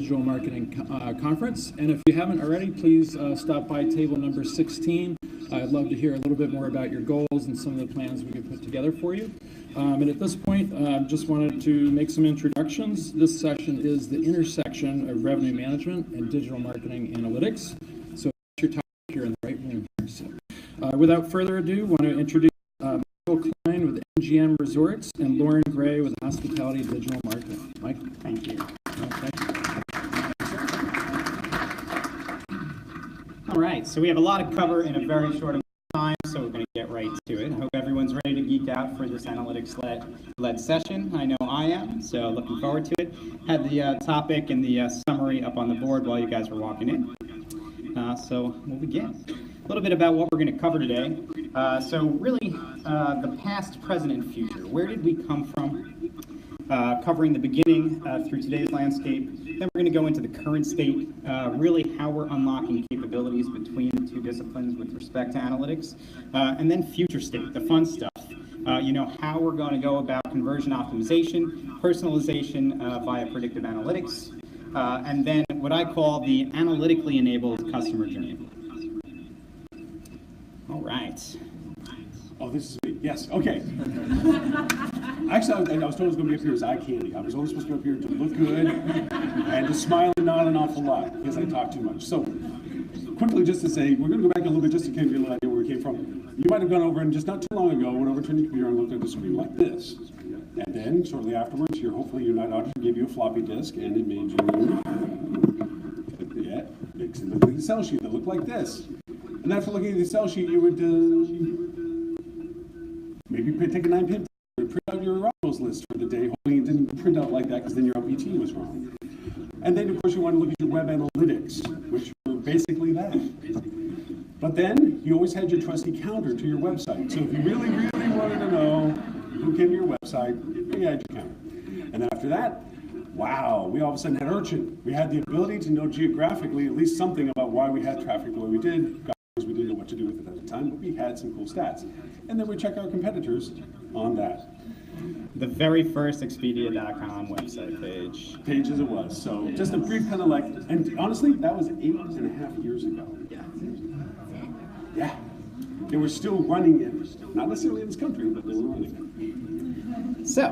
Digital Marketing Conference. And if you haven't already, please stop by table number 16. I'd love to hear a little bit more about your goals and some of the plans we can put together for you. And at this point, just wanted to make some introductions. This session is the intersection of revenue management and digital marketing analytics. So that's your topic here in the right room here. So, without further ado, I want to introduce Klein with MGM Resorts and Loren with Hospitality Digital Marketing. Mike? Thank you. Okay. All right, so we have a lot to cover in a very short amount of time, so we're going to get right to it. I hope everyone's ready to geek out for this analytics-led session. I know I am, so looking forward to it. Had the topic and the summary up on the board while you guys were walking in. So we'll begin. A little bit about what we're going to cover today. So really, the past, present, and future. Where did we come from? Covering the beginning through today's landscape. Then we're going to go into the current state, really how we're unlocking capabilities between the two disciplines with respect to analytics. And then future state, the fun stuff. How we're going to go about conversion optimization, personalization via predictive analytics, and then what I call the analytically enabled customer journey. All right. Oh, this is me. Yes. Okay. Actually, I was told I was going to be up here as eye candy. I was only supposed to be up here to look good and to smile and nod an awful lot because I talk too much. So, quickly, just to say, we're going to go back a little bit just to give you a little idea where we came from. You might have gone over and just not too long ago went over to your computer and looked at the screen like this. And then, shortly afterwards, hopefully your night auditor gave you a floppy disk and it made you, makes it look like a Excel sheet that looked like this. And after looking at the Excel sheet, you would maybe take a 9-pin and print out your arrivals list for the day, hoping it didn't print out like that because then your LPT was wrong. And then, of course, you want to look at your web analytics, which were basically that. But then, you always had your trusty counter to your website. So if you really, really wanted to know who came to your website, you had your counter. And then after that, wow, we all of a sudden had Urchin. We had the ability to know geographically at least something about why we had traffic the way we did. God knows we didn't know what to do with it at the time, but we had some cool stats. And then we check our competitors on that. The very first Expedia.com website page. Page as it was. So just a brief kind of and honestly, that was 8.5 years ago. Yeah. They were still running it. Not necessarily in this country, but they were running it. So,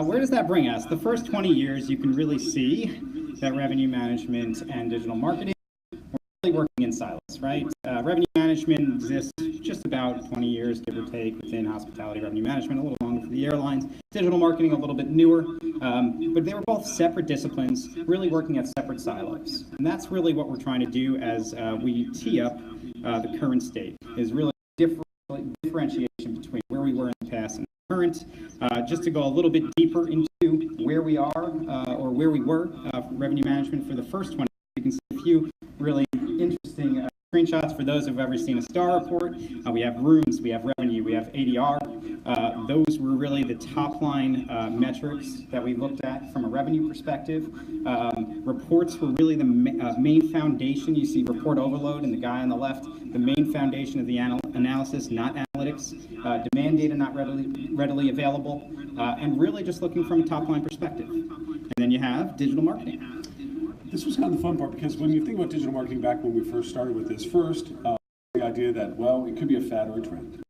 where does that bring us? The first 20 years, you can really see that revenue management and digital marketing were really working in silos, right? Revenue management exists just about 20 years, give or take, within hospitality revenue management, a little longer for the airlines. Digital marketing, a little bit newer, but they were both separate disciplines, really working at separate silos. And that's really what we're trying to do as we tee up the current state, is really differentiation between where we were in the past and the current. Just to go a little bit deeper into where we are, or where we were for revenue management for the first 20 years, you can see a few really interesting screenshots for those who've ever seen a STAR report. We have rooms, we have revenue, we have ADR. Those were really the top line metrics that we looked at from a revenue perspective. Reports were really the main foundation. You see report overload in the guy on the left, the main foundation of the analysis, not analytics. Demand data not readily available, and really just looking from a top line perspective. And then you have digital marketing. This was kind of the fun part because when you think about digital marketing back when we first started with this, the idea that, well, it could be a fad or a trend.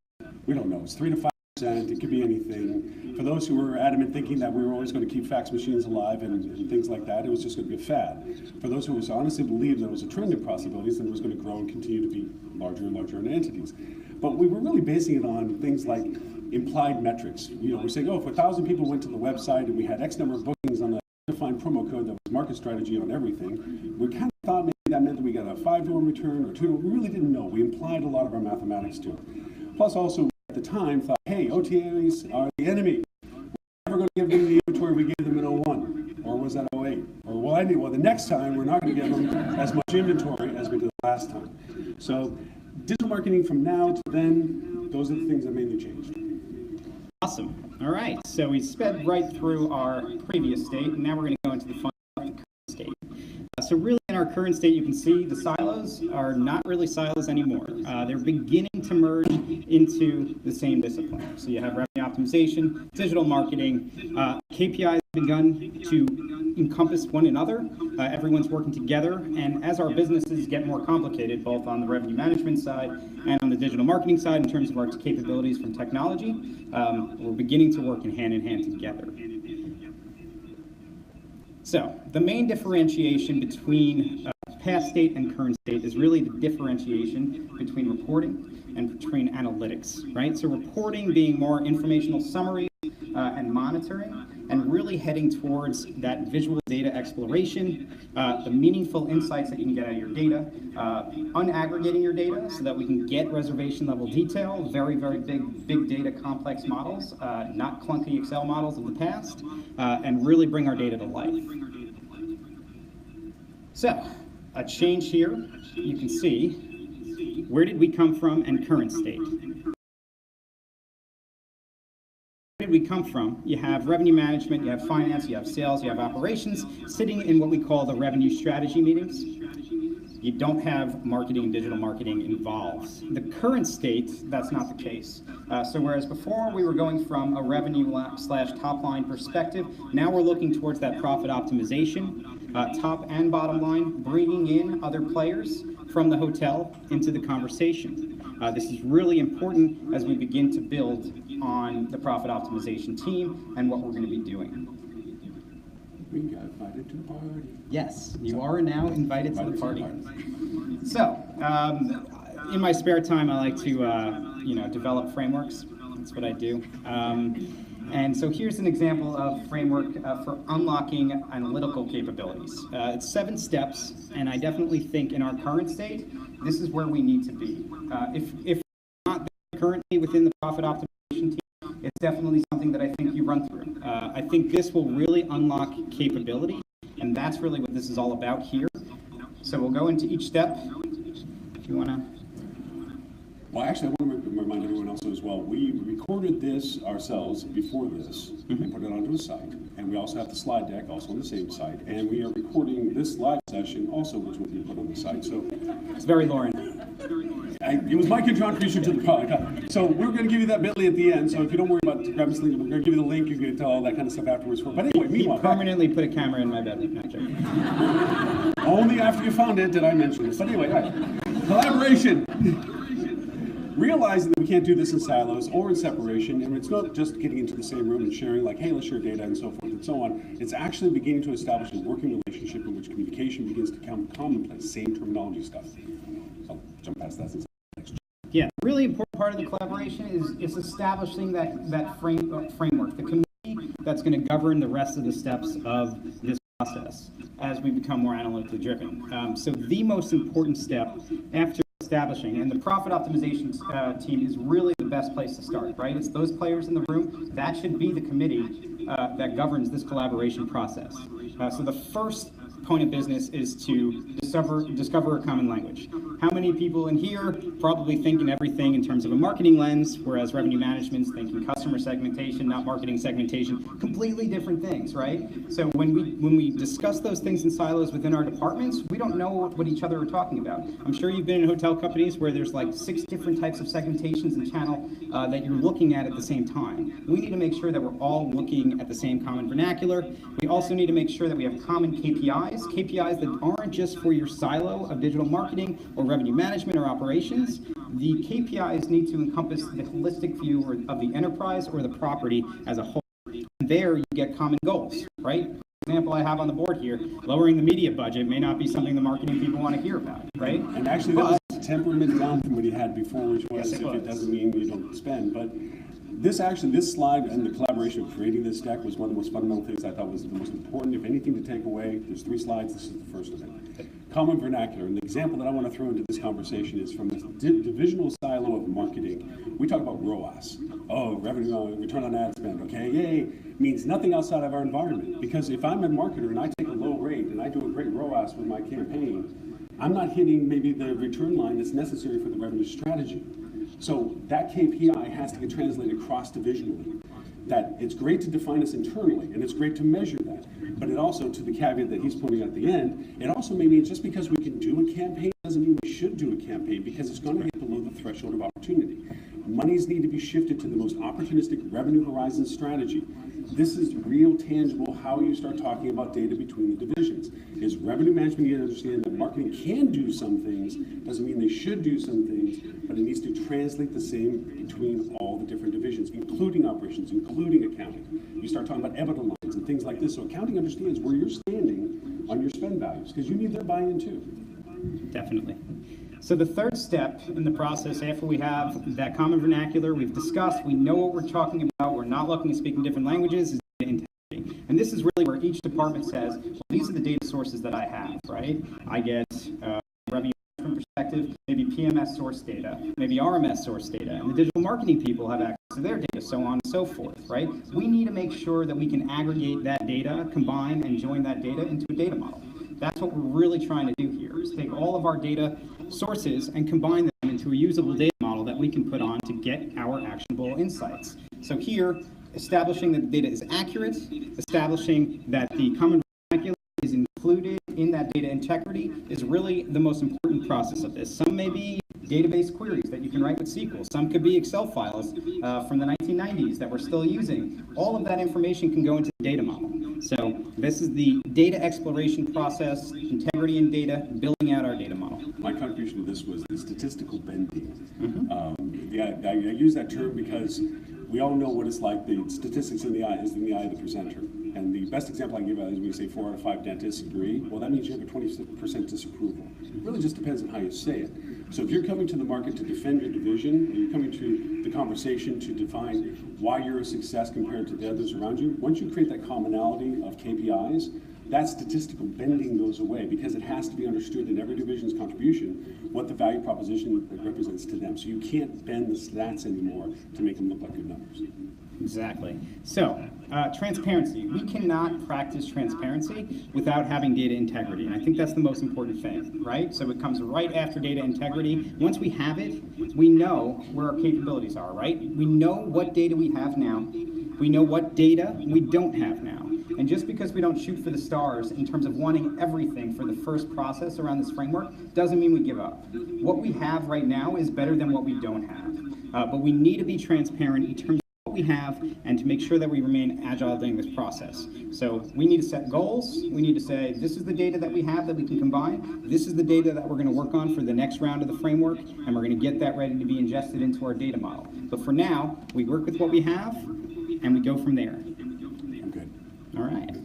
We don't know. It's 3 to 5%. It could be anything. For those who were adamant thinking that we were always going to keep fax machines alive and things like that, it was just going to be a fad. For those who honestly believed there was a trend in possibilities, then it was going to grow and continue to be larger and larger entities. But we were really basing it on things like implied metrics. We're saying, if 1,000 people went to the website and we had X number of bookings on a defined promo code that was market strategy on everything, we kind of thought maybe that meant that we got a 5-to-1 return or 2. We really didn't know. We implied a lot of our mathematics to it. Plus also at the time thought, hey, OTAs are the enemy. We're never going to give them the inventory we gave them in 01, or was that 08? Or the next time we're not going to give them as much inventory as we did last time. So digital marketing from now to then, those are the things that mainly changed. Awesome. All right, so we sped right through our previous state, and now we're going to go into the fun of the current state. So really in our current state, you can see the silos are not really silos anymore. They're beginning to merge into the same discipline. So you have revenue optimization, digital marketing, KPIs have begun to encompass one another. Everyone's working together, and as our businesses get more complicated, both on the revenue management side and on the digital marketing side in terms of our capabilities from technology, we're beginning to work in hand together. So the main differentiation between past state and current state is really the differentiation between reporting and between analytics, right? So reporting being more informational summaries and monitoring, and really heading towards that visual data exploration, the meaningful insights that you can get out of your data, unaggregating your data so that we can get reservation level detail, very big data complex models, not clunky Excel models of the past, and really bring our data to life. So, a change here, you can see, where did we come from and current state? Where did we come from? You have revenue management, you have finance, you have sales, you have operations, sitting in what we call the revenue strategy meetings. You don't have marketing and digital marketing involved. The current state, that's not the case. So whereas before we were going from a revenue / top line perspective, now we're looking towards that profit optimization, top and bottom line, bringing in other players from the hotel into the conversation. This is really important as we begin to build on the profit optimization team and what we're going to be doing. We got invited to the party. Yes, you are now invited to the party. So, in my spare time, I like to, develop frameworks. That's what I do. And so here's an example of framework for unlocking analytical capabilities. It's 7 steps, and I definitely think in our current state, this is where we need to be. If not currently within the profit optimization team, it's definitely something that I think you run through. I think this will really unlock capability, and that's really what this is all about here. So we'll go into each step. If you want to. Well, actually, I want to remind everyone else as well, we recorded this ourselves before this and put it onto a site. And we also have the slide deck also on the same site. And we are recording this live session also, which will be put on the site. So it's very Loren. It was my contribution to the product. So we're going to give you that bit.ly at the end. So if you don't worry about grabbing this link, we're going to give you the link. You can tell all that kind of stuff afterwards. But anyway, meanwhile. He permanently put a camera in my bedroom. Not joking. Only after you found it did I mention this. But anyway, all right. Collaboration. Realizing that we can't do this in silos or in separation, and it's not just getting into the same room and sharing like, hey, let's share data and so forth and so on. It's actually beginning to establish a working relationship in which communication begins to become commonplace, same terminology stuff. I'll jump past that since yeah, really important part of the collaboration is establishing that framework, the community that's going to govern the rest of the steps of this process as we become more analytically driven. So the most important step after establishing, and the profit optimization team is really the best place to start, right? It's those players in the room. That should be the committee that governs this collaboration process. So the first point of business is to discover a common language. How many people in here probably thinking everything in terms of a marketing lens, whereas revenue management's thinking customer segmentation, not marketing segmentation, completely different things, right? So when we discuss those things in silos within our departments, we don't know what each other are talking about. I'm sure you've been in hotel companies where there's like 6 different types of segmentations and channel that you're looking at the same time. We need to make sure that we're all looking at the same common vernacular. We also need to make sure that we have common KPIs that aren't just for your silo of digital marketing or revenue management or operations. The KPIs need to encompass the holistic view of the enterprise or the property as a whole. And there you get common goals, right? For example I have on the board here, lowering the media budget may not be something the marketing people want to hear about, right? And actually that was temperament down from what he had before, which was if it doesn't mean you don't spend. But this slide and the collaboration of creating this deck was one of the most fundamental things I thought was the most important. If anything to take away, there's 3 slides, this is the first of it. Common vernacular, and the example that I want to throw into this conversation is from the divisional silo of marketing. We talk about ROAS. Oh, revenue, return on ad spend, okay, yay, means nothing outside of our environment. Because if I'm a marketer and I take a low rate and I do a great ROAS with my campaign, I'm not hitting maybe the return line that's necessary for the revenue strategy. So that KPI has to get translated cross-divisionally. That it's great to define this internally, and it's great to measure that. But it also, to the caveat that he's pointing out at the end, it also may mean just because we can do a campaign doesn't mean we should do a campaign, because it's going to get below the threshold of opportunity. Monies need to be shifted to the most opportunistic revenue horizon strategy. This is real, tangible, how you start talking about data between the divisions. Is revenue management, you understand that marketing can do some things, doesn't mean they should do some things, but it needs to translate the same between all the different divisions, including operations, including accounting. You start talking about EBITDA lines and things like this, so accounting understands where you're standing on your spend values, because you need their buy-in too. Definitely. So the third step in the process, after we have that common vernacular, we've discussed, we know what we're talking about, we're not looking to speak in different languages, is data integrity. And this is really where each department says, well, these are the data sources that I have, right? I get revenue management perspective, maybe PMS source data, maybe RMS source data, and the digital marketing people have access to their data, so on and so forth, right? We need to make sure that we can aggregate that data, combine and join that data into a data model. That's what we're really trying to do here, is take all of our data sources and combine them into a usable data model that we can put on to get our actionable insights. So here, establishing that the data is accurate, establishing that the common vernacular is included in that data integrity is really the most important process of this. Some may be database queries that you can write with SQL. Some could be Excel files from the 1990s that we're still using. All of that information can go into the data model. So this is the data exploration process, integrity in data, building out our data model. My contribution to this was the statistical bending. I use that term because we all know what it's like. The statistics in the eye is in the eye of the presenter. And the best example I can give out is when you say 4 out of 5 dentists agree. Well, that means you have a 20% disapproval. It really just depends on how you say it. So if you're coming to the market to defend your division, and you're coming to the conversation to define why you're a success compared to the others around you, once you create that commonality of KPIs, that statistical bending goes away because it has to be understood in every division's contribution what the value proposition represents to them. So you can't bend the stats anymore to make them look like good numbers. Exactly. So, transparency. We cannot practice transparency without having data integrity. And I think that's the most important thing, right? So it comes right after data integrity. Once we have it, we know where our capabilities are, right? We know what data we have now. We know what data we don't have now. And just because we don't shoot for the stars in terms of wanting everything for the first process around this framework doesn't mean we give up. What we have right now is better than what we don't have. But we need to be transparent in terms of what we have and to make sure that we remain agile during this process. So we need to set goals. We need to say, this is the data that we have that we can combine. This is the data that we're going to work on for the next round of the framework, and we're going to get that ready to be ingested into our data model. But for now, we work with what we have, and we go from there. Okay. All right.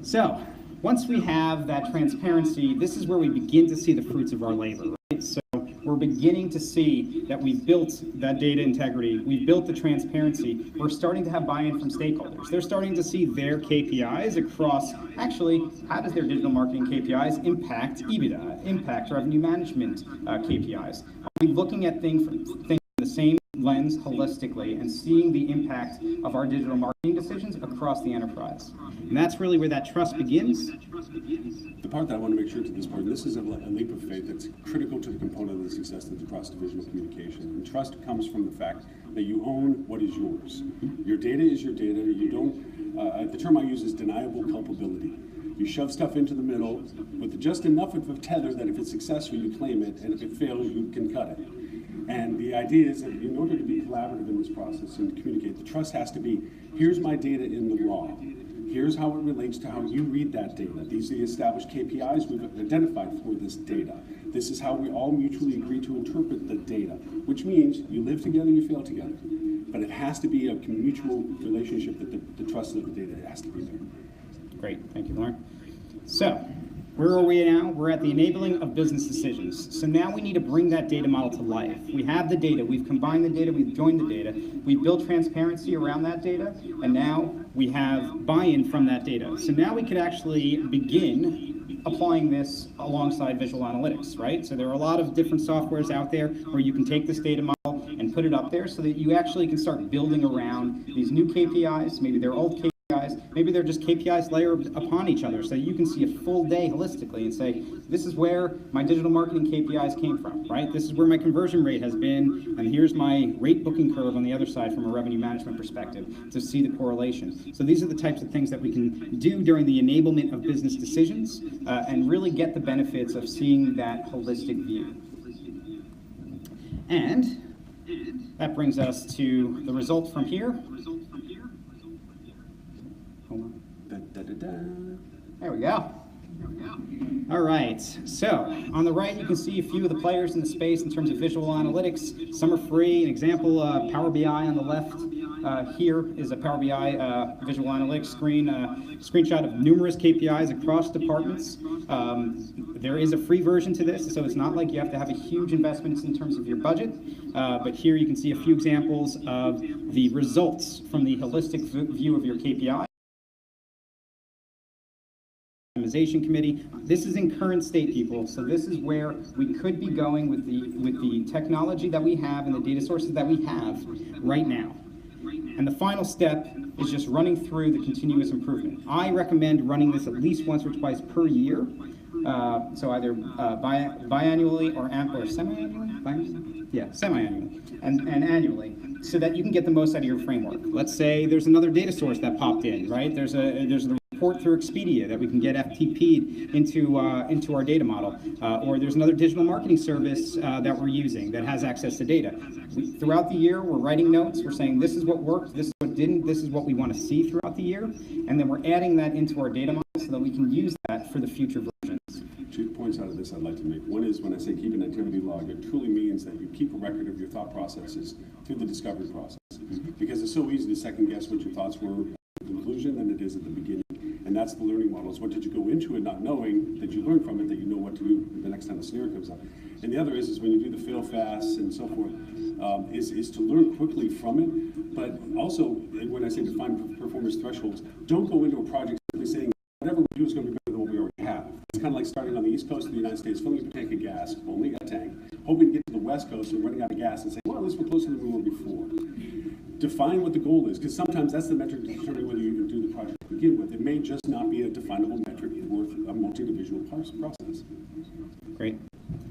So once we have that transparency, this is where we begin to see the fruits of our labor, right? So we're beginning to see that we've built that data integrity, we've built the transparency, we're starting to have buy-in from stakeholders. They're starting to see their KPIs across, actually, how does their digital marketing KPIs impact EBITDA, impact revenue management KPIs? Are we looking at things from the same lens holistically and seeing the impact of our digital marketing decisions across the enterprise? And that's really where that trust begins. The part that I want to make sure to this part, this is a leap of faith that's critical to the component of the success of the cross-divisional communication. And trust comes from the fact that you own what is yours. Your data is your data. You don't, the term I use is deniable culpability. You shove stuff into the middle with just enough of a tether that if it's successful, you claim it, and if it fails, you can cut it. And the idea is that in order to be collaborative in this process and to communicate, the trust has to be, here's my data in the raw. Here's how it relates to how you read that data. These are the established KPIs we've identified for this data. This is how we all mutually agree to interpret the data, which means you live together, you fail together. But it has to be a mutual relationship that the trust of the data has to be there. Great, thank you, Loren. So, where are we now? We're at the enabling of business decisions. So now we need to bring that data model to life. We have the data, we've combined the data, we've joined the data, we've built transparency around that data, and now we have buy-in from that data. So now we could actually begin applying this alongside visual analytics, right? So there are a lot of different softwares out there where you can take this data model and put it up there so that you actually can start building around these new KPIs, maybe they're old KPIs, maybe they're just KPIs layered upon each other, so you can see a full day holistically and say, this is where my digital marketing KPIs came from, right? This is where my conversion rate has been, and here's my rate booking curve on the other side from a revenue management perspective to see the correlation. So these are the types of things that we can do during the enablement of business decisions and really get the benefits of seeing that holistic view. And that brings us to the result from here. Da-da-da. There we go. All right, so on the right, you can see a few of the players in the space in terms of visual analytics. Some are free. An example, Power BI on the left here is a Power BI visual analytics screen, screenshot of numerous KPIs across departments. There is a free version to this, so it's not like you have to have a huge investment in terms of your budget. But here you can see a few examples of the results from the holistic view of your KPI. Optimization committee. This is in current state, people. So this is where we could be going with the technology that we have and the data sources that we have right now. And the final step is just running through the continuous improvement. I recommend running this at least once or twice per year. So either biannually or semi-annually? Yeah, semi-annually and annually, so that you can get the most out of your framework. Let's say there's another data source that popped in, right? There's a report through Expedia that we can get FTP'd into our data model, or there's another digital marketing service that we're using that has access to data. Throughout the year, we're writing notes. We're saying this is what worked, this is what didn't, this is what we want to see throughout the year, and then we're adding that into our data model so that we can use that for the future versions. 2 points out of this I'd like to make. One is when I say keep an activity log, it truly means that you keep a record of your thought processes through the discovery process. Because it's so easy to second guess what your thoughts were at the conclusion than it is at the beginning. And that's the learning model, is what did you go into it not knowing that you learned from it, that you know what to do the next time the scenario comes up. And the other is when you do the fail fast and so forth, is to learn quickly from it. But also, when I say define performance thresholds, don't go into a project simply saying whatever we do is going to be better than what we already have. It's kind of like starting on the east coast of the United States, filling a tank of gas, only a tank, hoping to get to the west coast and running out of gas and saying, well, at least we're closer than we were before. Define what the goal is, because sometimes that's the metric to determine whether you can do the project to begin with. It may just not be a definable metric worth a multi-divisional process. Great.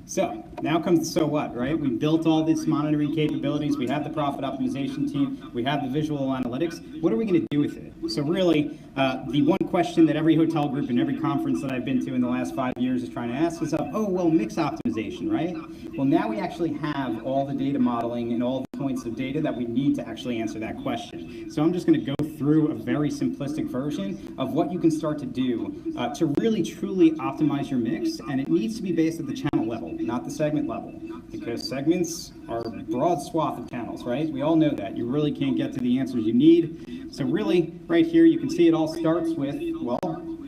So now comes the so what, right? We built all these monitoring capabilities. We have the profit optimization team. We have the visual analytics. What are we going to do with it? So really, the one question that every hotel group and every conference that I've been to in the last 5 years is trying to ask is, oh, well, mix optimization, right? Well, now we actually have all the data modeling and all the points of data that we need to actually answer that question. So I'm just going to go through a very simplistic version of what you can start to do to really truly optimize your mix, and it needs to be based at the channel level, not the segment level, because segments are a broad swath of channels, right? We all know that. You really can't get to the answers you need. So really, right here, you can see it all starts with, well,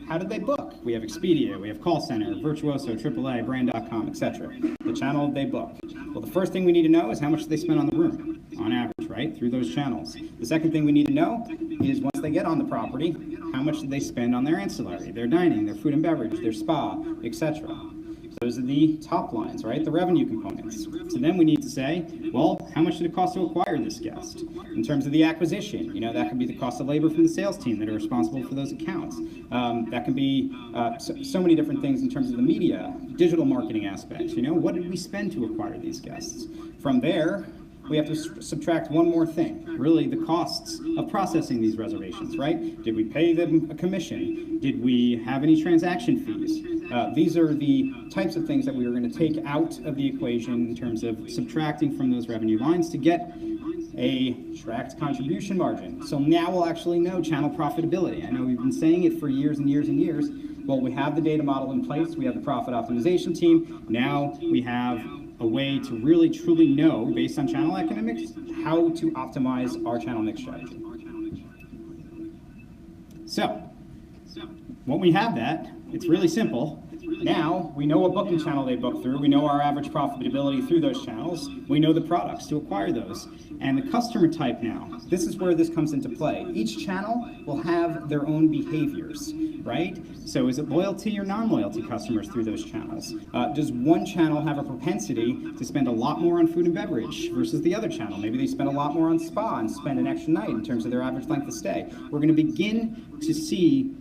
how did they book? We have Expedia, we have Call Center, Virtuoso, AAA, Brand.com, etc. The channel they book. Well, the first thing we need to know is how much they spend on the room, on average, right, through those channels. The second thing we need to know is once they get on the property, how much did they spend on their ancillary, their dining, their food and beverage, their spa, etc. Those are the top lines, right? The revenue components. So then we need to say, well, how much did it cost to acquire this guest? In terms of the acquisition, you know, that could be the cost of labor from the sales team that are responsible for those accounts. That can be so many different things in terms of the media, digital marketing aspects. You know, what did we spend to acquire these guests? From there, we have to subtract one more thing, really the costs of processing these reservations, right? Did we pay them a commission? Did we have any transaction fees? These are the types of things that we are going to take out of the equation in terms of subtracting from those revenue lines to get a tracked contribution margin. So now we'll actually know channel profitability. I know we've been saying it for years and years and years. Well, we have the data model in place. We have the profit optimization team. Now we have a way to really truly know, based on channel economics, how to optimize our channel mix strategy. So, when we have that, it's really simple. Now, we know what booking channel they book through. We know our average profitability through those channels. We know the products to acquire those. And the customer type now, this is where this comes into play. Each channel will have their own behaviors, right? So is it loyalty or non-loyalty customers through those channels? Does one channel have a propensity to spend a lot more on food and beverage versus the other channel? Maybe they spend a lot more on spa and spend an extra night in terms of their average length of stay. We're going to begin to see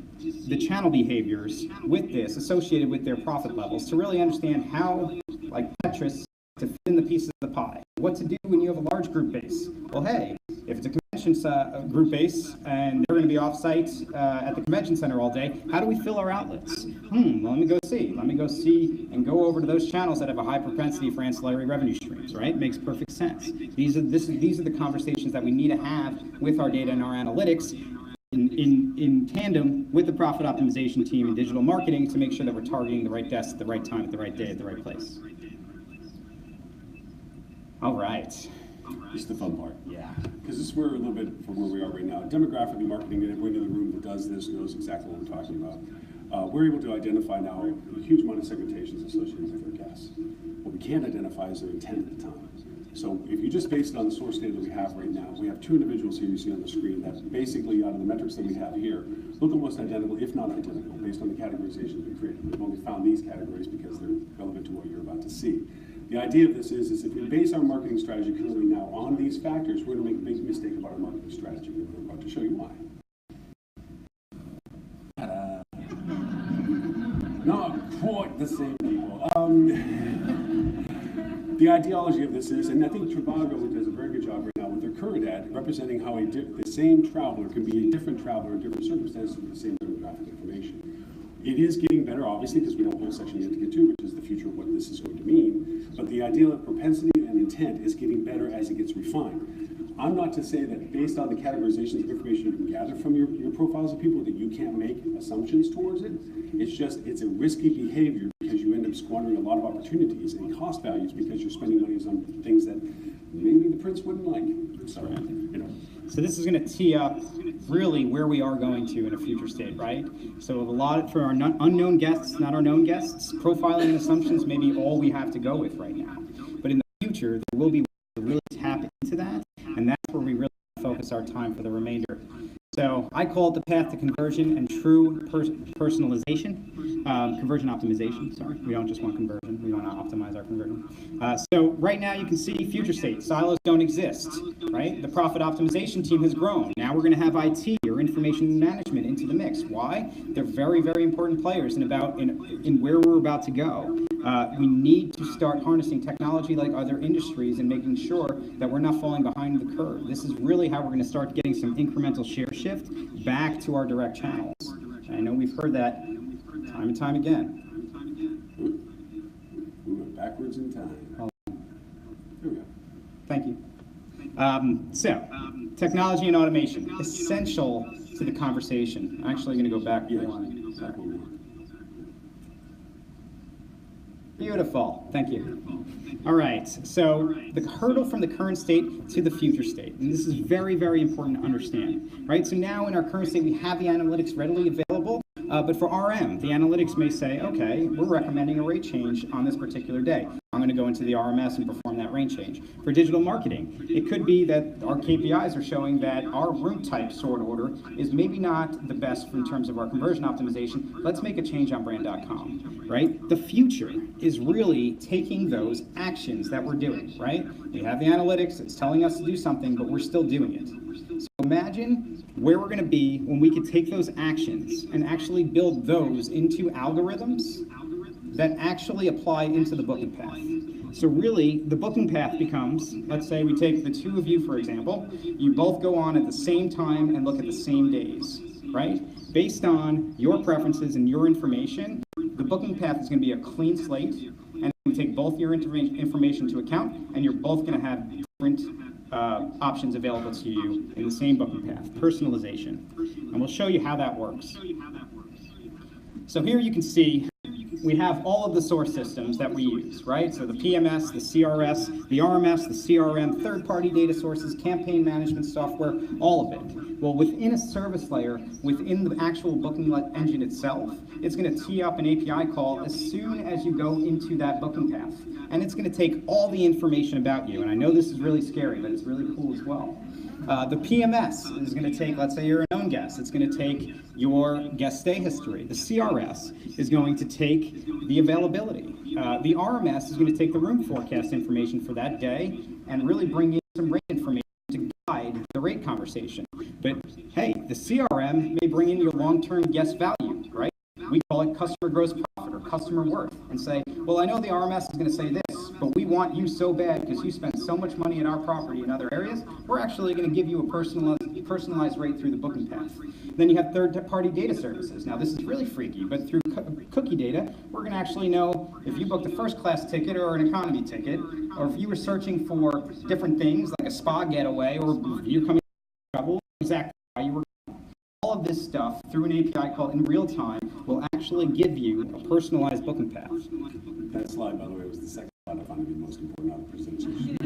the channel behaviors with this associated with their profit levels to really understand how, like Tetris, to fit in the pieces of the pie. What to do when you have a large group base? Well, hey, if it's a convention group base and they're going to be off-site at the convention center all day, how do we fill our outlets? Well, let me go see and go over to those channels that have a high propensity for ancillary revenue streams, right? Makes perfect sense. These are the conversations that we need to have with our data and our analytics. in tandem with the profit optimization team and digital marketing to make sure that we're targeting the right desk at the right time, at the right day, at the right place. All right. This is the fun part. Yeah. Because this is where a little bit from where we are right now. Demographically marketing, and everyone in the room that does this knows exactly what we're talking about. We're able to identify now a huge amount of segmentations associated with our guests. What we can't identify is their intent at the time. So if you just base it on the source data that we have right now, we have two individuals here you see on the screen that basically, out of the metrics that we have here, look almost identical, if not identical, based on the categorizations we created. We've only found these categories because they're relevant to what you're about to see. The idea of this is if we base our marketing strategy currently now on these factors, we're going to make a big mistake about our marketing strategy, and we're about to show you why. Not quite the same people. The ideology of this is, and I think Trivago does a very good job right now with their current ad, representing how the same traveler can be a different traveler in different circumstances with the same demographic information. It is getting better, obviously, because we have a whole section yet to get to, which is the future of what this is going to mean. But the idea of propensity and intent is getting better as it gets refined. I'm not to say that based on the categorizations of information you can gather from your profiles of people that you can't make assumptions towards it. It's just, it's a risky behavior because you end up squandering a lot of opportunities and cost values because you're spending money on things that maybe the prince wouldn't like. So, you know. So this is going to tee up really where we are going to in a future state, right? So a lot for our unknown guests, not our known guests, profiling and assumptions may be all we have to go with right now. But in the future, there will be ways to really tap into that, and that's where we really focus our time for the remainder. So I call it the path to conversion and true personalization, conversion optimization, sorry. We don't just want conversion, we want to optimize our conversion. So right now you can see future state, silos don't exist, right? The profit optimization team has grown. Now we're going to have IT or information management into the mix. Why? They're very, very important players in where we're about to go. We need to start harnessing technology like other industries and making sure that we're not falling behind the curve. This is really how we're going to start getting some incremental share shift back to our direct channels. And I know we've heard that time and time again. We went backwards in time. Here we go. Thank you. So, technology and automation, essential to the conversation. I'm actually going to go back one. Beautiful, thank you. All right, so the hurdle from the current state to the future state, and this is very, very important to understand, right? So now in our current state, we have the analytics readily available, but for RM, the analytics may say, okay, we're recommending a rate change on this particular day. I'm going to go into the RMS and perform that rate change. For digital marketing, it could be that our KPIs are showing that our route type sort order is maybe not the best in terms of our conversion optimization. Let's make a change on brand.com, right? The future is really taking those actions that we're doing, right? We have the analytics, it's telling us to do something, but we're still doing it. So imagine where we're going to be when we could take those actions and actually build those into algorithms that actually apply into the booking path. So really, the booking path becomes, let's say we take the two of you, for example, you both go on at the same time and look at the same days, right? Based on your preferences and your information, the booking path is going to be a clean slate, and we take both your information into account, and you're both going to have different options available to you in the same booking path, personalization. And we'll show you how that works. So here you can see we have all of the source systems that we use, right? So the PMS, the CRS, the RMS, the CRM, third-party data sources, campaign management software, all of it. Well, within a service layer, within the actual booking engine itself, it's going to tee up an API call as soon as you go into that booking path. And it's going to take all the information about you. And I know this is really scary, but it's really cool as well. The PMS is going to take, let's say you're a known guest, it's going to take your guest stay history. The CRS is going to take the availability. The RMS is going to take the room forecast information for that day and really bring in some rate information to guide the rate conversation. But hey, the CRM may bring in your long-term guest value, right? We call it customer gross profit or customer worth, and say, well, I know the RMS is going to say this, but we want you so bad because you spend so much money in our property in other areas, we're actually going to give you a personalized rate through the booking path. Then you have third-party data services. Now, this is really freaky, but through cookie data, we're going to actually know if you booked a first-class ticket or an economy ticket, or if you were searching for different things like a spa getaway or you coming to travel, exactly how you were. All this stuff through an API call in real time will actually give you a personalized booking path. That slide, by the way, was the second slide I found to be most important out of the presentation.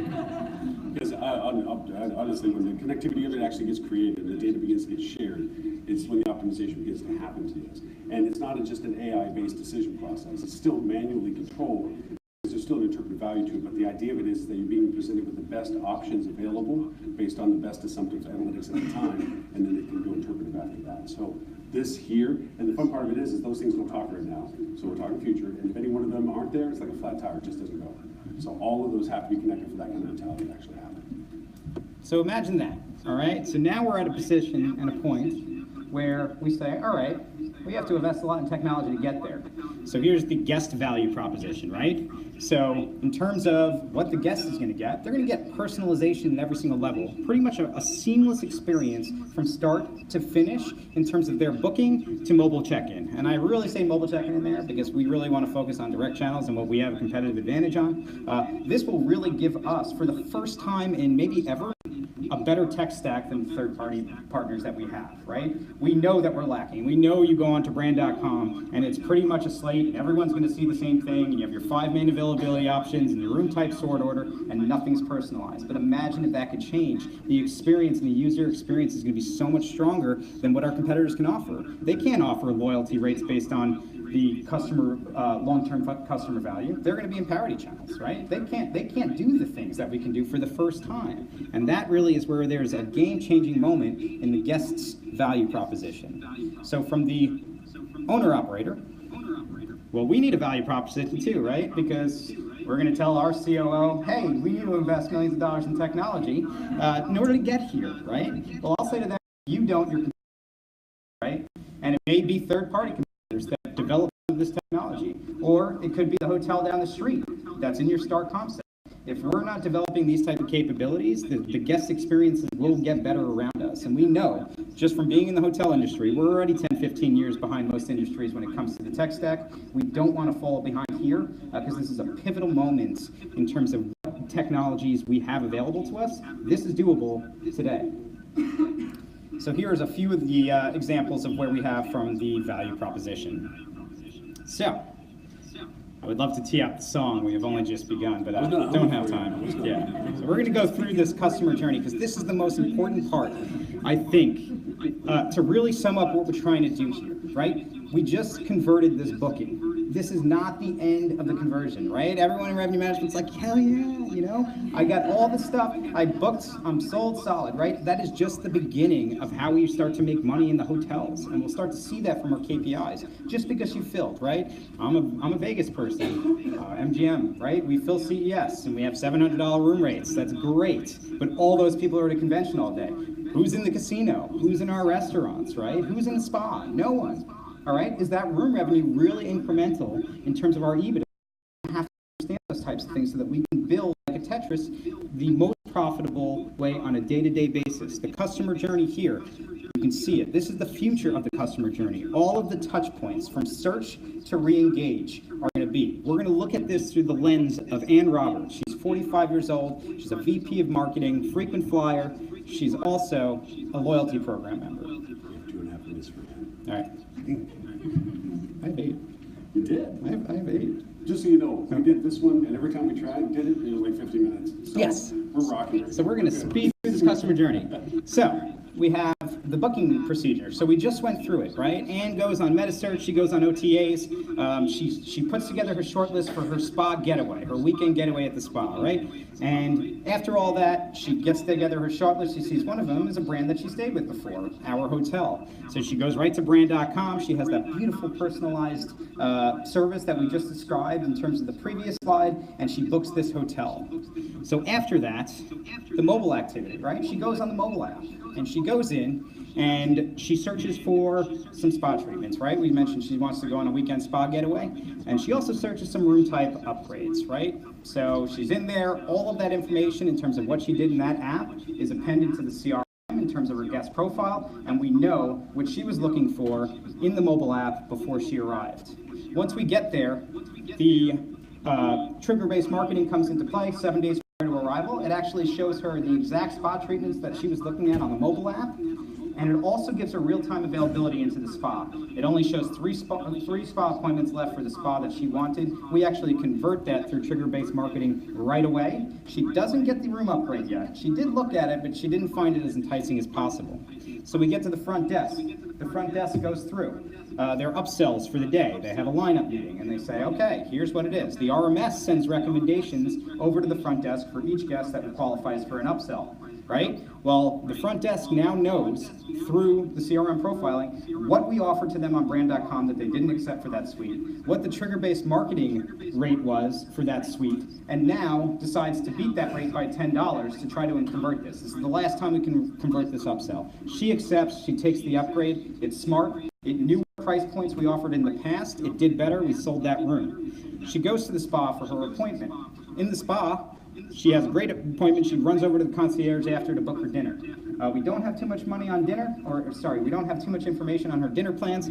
Because honestly, when the connectivity of it actually gets created, the data begins to get shared, it's when the optimization begins to happen to this. And it's not just an AI-based decision process. It's still manually controlled. There's still an interpretive value to it, but the idea of it is that you're being presented with the best options available based on the best assumptive analytics at the time, and then it can go interpretive after that. So this here, and the fun part of it is those things don't talk right now. So we're talking future, and if any one of them aren't there, it's like a flat tire, it just doesn't go. So all of those have to be connected for that kind of mentality to actually happen. So imagine that, all right? So now we're at a position and a point where we say, all right, we have to invest a lot in technology to get there. So here's the guest value proposition, right? So in terms of what the guest is going to get, they're going to get personalization at every single level. Pretty much a seamless experience from start to finish in terms of their booking to mobile check-in. And I really say mobile check-in in there because we really want to focus on direct channels and what we have a competitive advantage on. This will really give us, for the first time in maybe ever, a better tech stack than third-party partners that we have, right? We know that we're lacking. We know you go onto brand.com and it's pretty much a slate. Everyone's going to see the same thing. And you have your 5 main availability options and your room type sort order, and nothing's personalized. But imagine if that could change. The experience and the user experience is going to be so much stronger than what our competitors can offer. They can't offer loyalty rates based on the customer long-term customer value. They're going to be in parity channels, right? They can't do the things that we can do for the first time, and that really is where there's a game-changing moment in the guest's value proposition. So from the owner-operator, well, we need a value proposition too, right? Because we're going to tell our COO, hey, we need to invest millions of dollars in technology in order to get here, right? Well, I'll say to them, you don't, you're right? And it may be third-party competitors that develop this technology, or it could be the hotel down the street that's in your start concept. If we're not developing these type of capabilities, the guest experiences will get better around us. And we know, just from being in the hotel industry, we're already 10, 15 years behind most industries when it comes to the tech stack. We don't want to fall behind here because this is a pivotal moment in terms of what technologies we have available to us. This is doable today. So here's a few of the examples of where we have from the value proposition. So, I would love to tee up the song. We have only just begun, but I don't have time. Yeah. So we're going to go through this customer journey because this is the most important part, I think, to really sum up what we're trying to do here, right? We just converted this booking. This is not the end of the conversion, right? Everyone in revenue management's like, hell yeah, you know? I got all the stuff, I booked, I'm sold solid, right? That is just the beginning of how we start to make money in the hotels. And we'll start to see that from our KPIs. Just because you filled, right? I'm a Vegas person, MGM, right? We fill CES and we have $700 room rates. That's great. But all those people are at a convention all day. Who's in the casino? Who's in our restaurants, right? Who's in the spa? No one. All right, is that room revenue really incremental in terms of our EBITDA? We have to understand those types of things so that we can build, like a Tetris, the most profitable way on a day-to-day basis. The customer journey here, you can see it. This is the future of the customer journey. All of the touch points from search to re-engage are going to be. We're going to look at this through the lens of Ann Roberts. She's 45 years old. She's a VP of marketing, frequent flyer. She's also a loyalty program member. 2.5 minutes for that. All right. I have 8. You did? I have 8. Just so you know, we did this one, and every time we did it was like 50 minutes. So Yes. We're rocking right So we're going to speed through this customer journey. So we have the booking procedure. So we just went through it, right? Anne goes on MetaSearch. She goes on OTAs. She puts together her shortlist for her spa getaway, her weekend getaway at the spa, right? And after all that, she gets together her shortlist. She sees one of them is a brand that she stayed with before, Our Hotel. So she goes right to brand.com. She has that beautiful personalized service that we just described in terms of the previous slide, and she books this hotel. So after that, the mobile activity, right? She goes on the mobile app, and she goes in, and she searches for some spa treatments, right? We mentioned she wants to go on a weekend spa getaway, and she also searches some room type upgrades, right? So she's in there. All of that information in terms of what she did in that app is appended to the CRM in terms of her guest profile, and we know what she was looking for in the mobile app before she arrived. Once we get there, the trigger-based marketing comes into play 7 days prior to arrival. It actually shows her the exact spa treatments that she was looking at on the mobile app, And it also gives her real-time availability into the spa. It only shows three spa appointments left for the spa that she wanted. We actually convert that through trigger-based marketing right away. She doesn't get the room upgrade yet. She did look at it, but she didn't find it as enticing as possible. So we get to the front desk. The front desk goes through. Their upsells for the day. They have a lineup meeting and they say, okay, here's what it is. The RMS sends recommendations over to the front desk for each guest that qualifies for an upsell, right? Well, the front desk now knows through the CRM profiling what we offered to them on brand.com that they didn't accept for that suite, what the trigger-based marketing rate was for that suite, and now decides to beat that rate by $10 to try to convert this. This is the last time we can convert this upsell. She accepts, she takes the upgrade, it's smart, it knew what price points we offered in the past, it did better, we sold that room. She goes to the spa for her appointment. In the spa, she has a great appointment. She runs over to the concierge after to book her dinner. We don't have too much money on dinner, we don't have too much information on her dinner plans.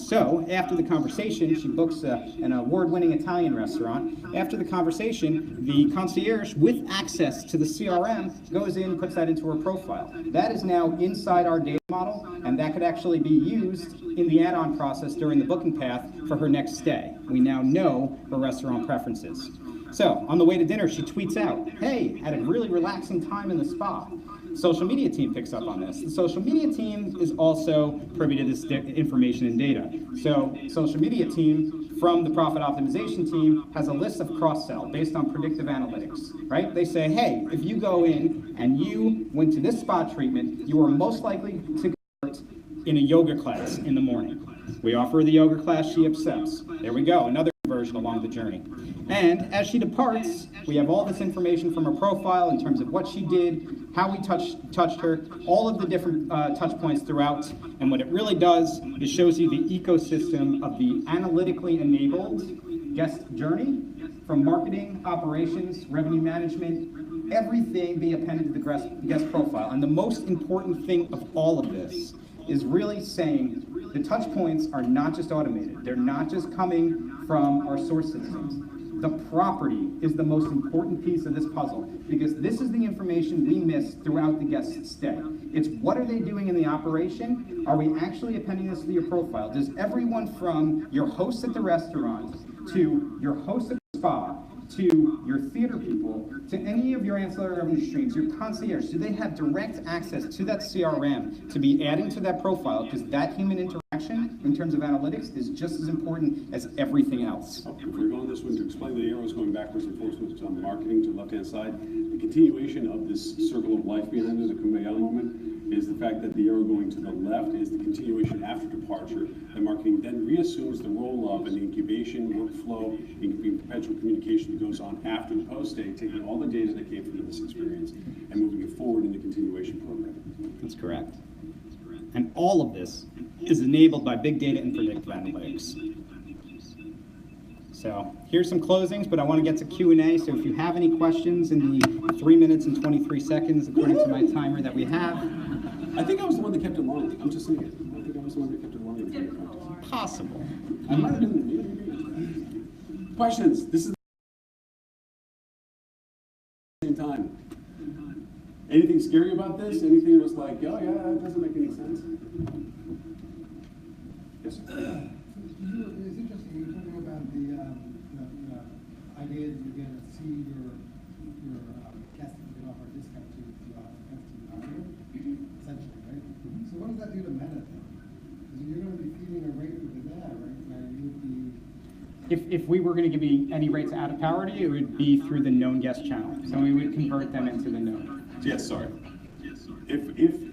So after the conversation, she books an award-winning Italian restaurant. After the conversation, the concierge, with access to the CRM, goes in and puts that into her profile. That is now inside our data model, and that could actually be used in the add-on process during the booking path for her next stay. We now know her restaurant preferences. So, on the way to dinner, she tweets out, hey, had a really relaxing time in the spa. Social media team picks up on this. The social media team is also privy to this information and data. So, social media team from the profit optimization team has a list of cross-sell based on predictive analytics, right? They say, hey, if you go in and you went to this spa treatment, you are most likely to convert in a yoga class in the morning. We offer her the yoga class, she accepts. There we go, another conversion along the journey. And as she departs, we have all this information from her profile in terms of what she did, how we touched her, all of the different touch points throughout. And what it really does is shows you the ecosystem of the analytically enabled guest journey, from marketing, operations, revenue management, everything being appended to the guest profile. And the most important thing of all of this is really saying the touch points are not just automated. They're not just coming from our source systems. The property is the most important piece of this puzzle, because this is the information we miss throughout the guest's stay. It's what are they doing in the operation? Are we actually appending this to your profile? Does everyone from your host at the restaurant to your host at the spa to your theater people, to any of your ancillary revenue streams, your concierge, do they have direct access to that CRM to be adding to that profile? Because that human interaction in terms of analytics is just as important as everything else. If we're going this one to explain the arrows going backwards and forwards on the marketing to the left-hand side, the continuation of this circle of life behind it, the Kumbaya moment, is the fact that the arrow going to the left is the continuation after departure. The marketing then reassumes the role of an incubation, workflow, perpetual communication that goes on after the post-day, taking all the data that came from this experience and moving it forward in the continuation program. That's correct. And all of this is enabled by big data and predictive analytics. So here's some closings, but I want to get to Q&A. So if you have any questions in the 3 minutes and 23 seconds, according to my timer that we have. I think I was the one that kept it long. I'm just saying it. I think I was the one that kept it long. Possible. I might have been. Questions? This is the same time. Anything scary about this? Anything that was like, oh yeah, that doesn't make any sense? Yes, sir. It's interesting, you're talking about the idea that you're going to see your guests that you can offer a discount to guests in the audio, essentially, right? So what does that do to meta then? Because you're going to be feeding a rate with the data, right? Now you would be... If we were going to give you any rates out of parity, it would be through the known guest channel. So we would convert them into the known. Yes, sorry. If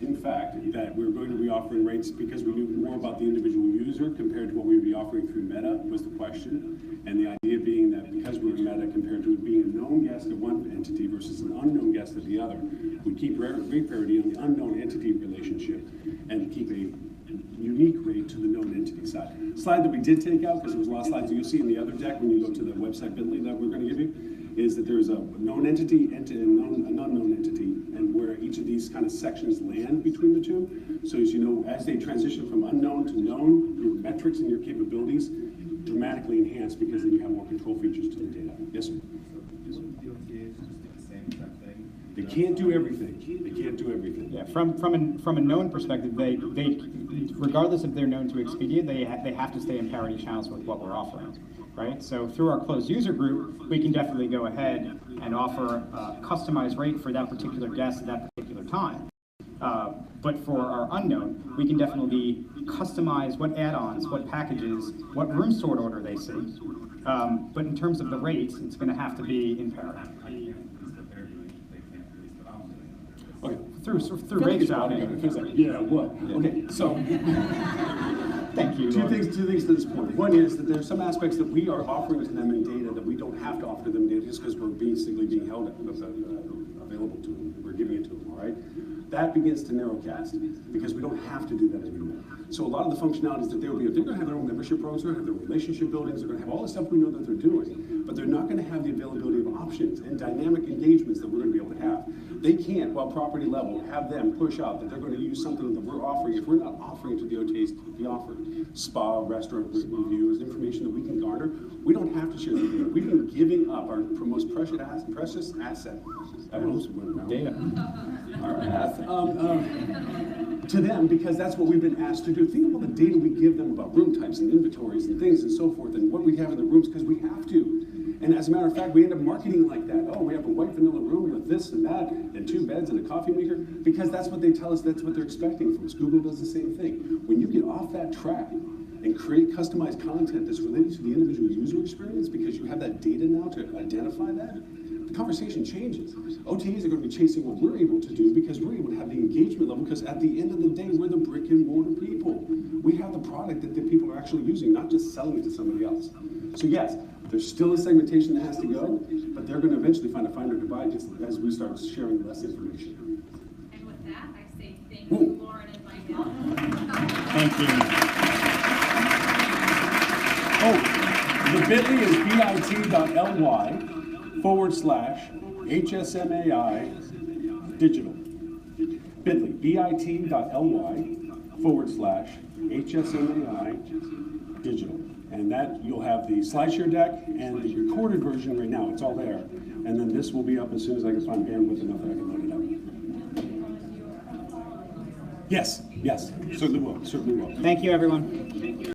in fact that we're going to be offering rates because we knew more about the individual user compared to what we would be offering through Meta was the question, and the idea being that because we're Meta compared to it being a known guest of one entity versus an unknown guest of the other, we keep rate parity on the unknown entity relationship and keep a unique rate to the known entity side. Slide that we did take out because there was a lot of slides you'll see in the other deck when you go to the website bit.ly that we're going to give you, is that there's a known entity and an unknown entity, and where each of these kind of sections land between the two. So as you know, as they transition from unknown to known, your metrics and your capabilities dramatically enhance because then you have more control features to the data. Yes, sir? So wouldn't the OTAs just same exact thing? They can't do everything. They can't do everything. Yeah, from a known perspective, they regardless if they're known to Expedia, they have to stay in parity channels with what we're offering, right? So through our closed user group, we can definitely go ahead and offer a customized rate for that particular guest at that particular time. But for our unknown, we can definitely customize what add-ons, what packages, what room sort order they see. But in terms of the rates, it's going to have to be in parity. I can't release the parity rate, they can't release the option. Okay. Through rate shopping. It feels like, yeah, what? Okay, so Thank you. two Loren. things to this point. One is that there's some aspects that we are offering to them in data that we don't have to offer to them in data just because we're basically being held available to them. We're giving it to them, all right? That begins to narrowcast because we don't have to do that anymore. So a lot of the functionalities that they're going to have their own membership programs, they're going to have their relationship buildings, they're going to have all the stuff we know that they're doing, but they're not going to have the availability of options and dynamic engagements that we're going to be able to have. They can't, while property level, have them push out that they're going to use something that we're offering if we're not offering it to the OTAs to be offered. Spa, restaurant reviews, information that we can garner. We don't have to share the data. We've been giving up our most precious asset. Data. Our path. To them because that's what we've been asked to do. Think about the data we give them about room types and inventories and things and so forth and what we have in the rooms because we have to. And as a matter of fact, we end up marketing like that. Oh, we have a white vanilla room with this and that and 2 beds and a coffee maker because that's what they tell us, that's what they're expecting from us. Google does the same thing. When you get off that track and create customized content that's related to the individual user experience because you have that data now to identify that, the conversation changes. OTAs are going to be chasing what we're able to do because we're able to have the engagement level because at the end of the day, we're the brick and mortar people. We have the product that the people are actually using, not just selling it to somebody else. So yes, there's still a segmentation that has to go, but they're going to eventually find a finer divide just as we start sharing less information. And with that, I say thank you, Loren and Michael. Thank you. Oh, the bit.ly is bit.ly /HSMAI digital. bit.ly, bit.ly /HSMAI digital. And that you'll have the SlideShare deck and the recorded version right now. It's all there. And then this will be up as soon as I can find bandwidth enough that I can load it up. Yes, certainly will, certainly will. Thank you, everyone.